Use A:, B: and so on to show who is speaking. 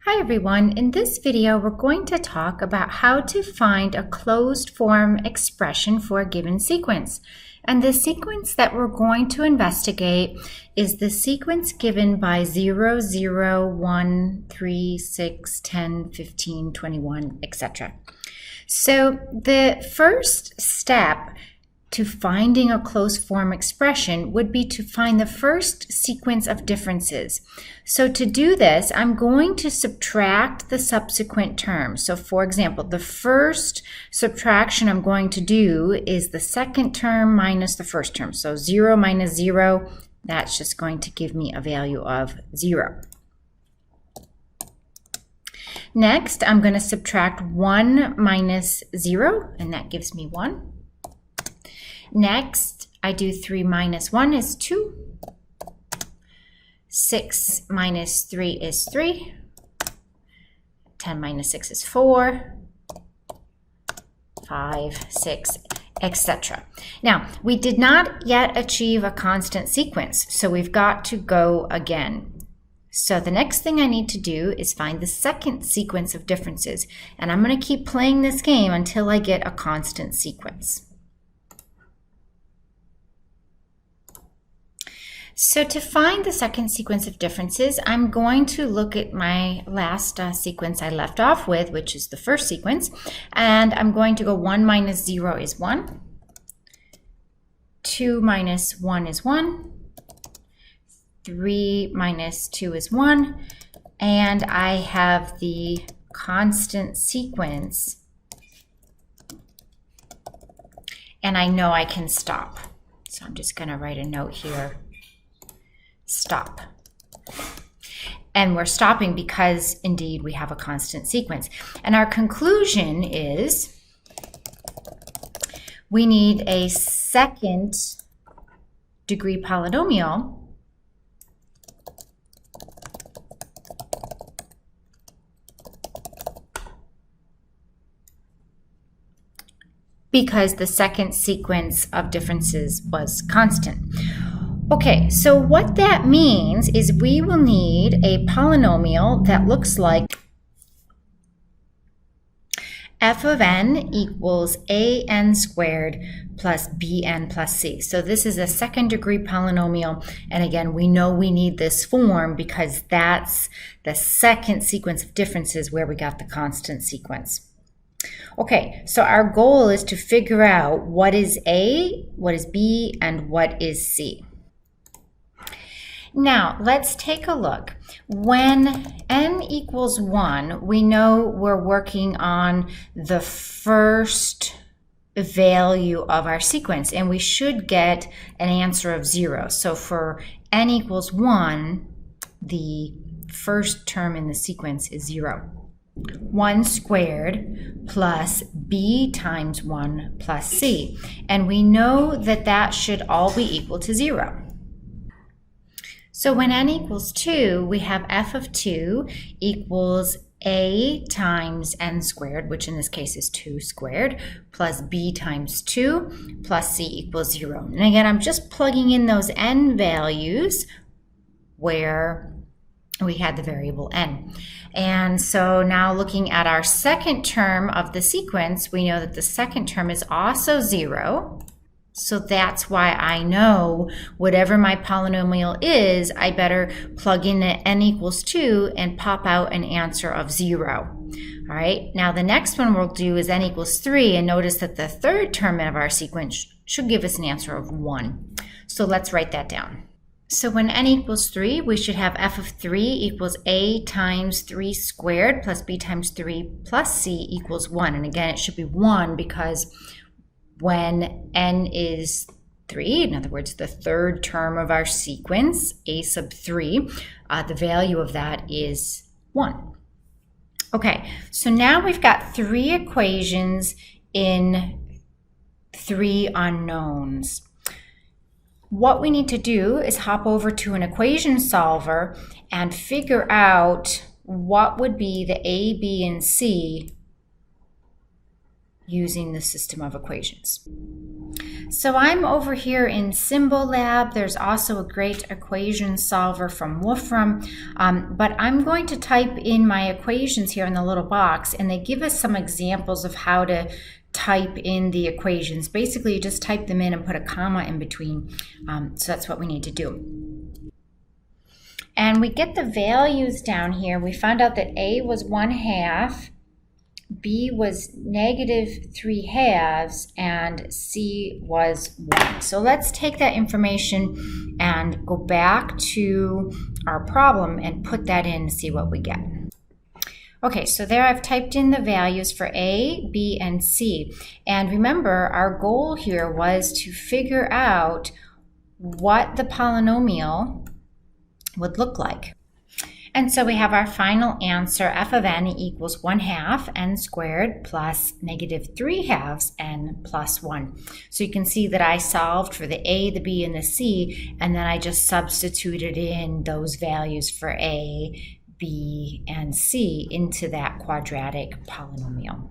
A: Hi everyone, in this video we're going to talk about how to find a closed form expression for a given sequence. And the sequence that we're going to investigate is the sequence given by 0, 0, 1, 3, 6, 10, 15, 21, etc. So the first step to finding a closed form expression would be to find the first sequence of differences. So to do this, I'm going to subtract the subsequent terms. So for example, the first subtraction I'm going to do is the second term minus the first term. So 0 minus 0, that's just going to give me a value of 0. Next, I'm going to subtract 1 minus 0, and that gives me 1. Next, I do 3 minus 1 is 2. 6 minus 3 is 3. 10 minus 6 is 4. 5, 6, etc. Now, we did not yet achieve a constant sequence, so we've got to go again. So the next thing I need to do is find the second sequence of differences, and I'm going to keep playing this game until I get a constant sequence. So to find the second sequence of differences, I'm going to look at my last sequence I left off with, which is the first sequence, and I'm going to go 1 minus 0 is 1, 2 minus 1 is 1, 3 minus 2 is 1, and I have the constant sequence, and I know I can stop. So I'm just going to write a note here. Stop. And we're stopping because indeed we have a constant sequence. And our conclusion is we need a second degree polynomial because the second sequence of differences was constant. Okay, so what that means is we will need a polynomial that looks like f of n equals an squared plus bn plus c. So this is a second degree polynomial, and again, we know we need this form because that's the second sequence of differences where we got the constant sequence. Okay, so our goal is to figure out what is A, what is B, and what is C. Now, let's take a look. When n equals 1, we know we're working on the first value of our sequence, and we should get an answer of 0. So for n equals 1, the first term in the sequence is 0. 1 squared plus b times 1 plus c. And we know that that should all be equal to 0. So when n equals 2, we have f of 2 equals a times n squared, which in this case is 2 squared, plus b times 2 plus c equals 0. And again, I'm just plugging in those n values where we had the variable n. And so now looking at our second term of the sequence, we know that the second term is also 0. So that's why I know whatever my polynomial is, I better plug in at n equals 2 and pop out an answer of 0. All right, now the next one we'll do is n equals 3, and notice that the third term of our sequence should give us an answer of 1. So let's write that down. So when n equals 3, we should have f of 3 equals a times 3 squared plus b times 3 plus c equals 1. And again, it should be 1 because when n is 3, in other words, the third term of our sequence, a sub 3, the value of that is 1. Okay, so now we've got 3 equations in 3 unknowns. What we need to do is hop over to an equation solver and figure out what would be the a, b, and c using the system of equations. So I'm over here in Symbolab. There's also a great equation solver from Wolfram, but I'm going to type in my equations here in the little box, and they give us some examples of how to type in the equations. Basically, you just type them in and put a comma in between. So that's what we need to do. And we get the values down here. We found out that A was 1/2, B was -3/2, and C was 1. So let's take that information and go back to our problem and put that in and see what we get. Okay, so there I've typed in the values for A, B, and C. And remember, our goal here was to figure out what the polynomial would look like. And so we have our final answer, f of n equals 1/2 n squared plus -3/2 n plus 1. So you can see that I solved for the A, the B, and the C, and then I just substituted in those values for A, B, and C into that quadratic polynomial.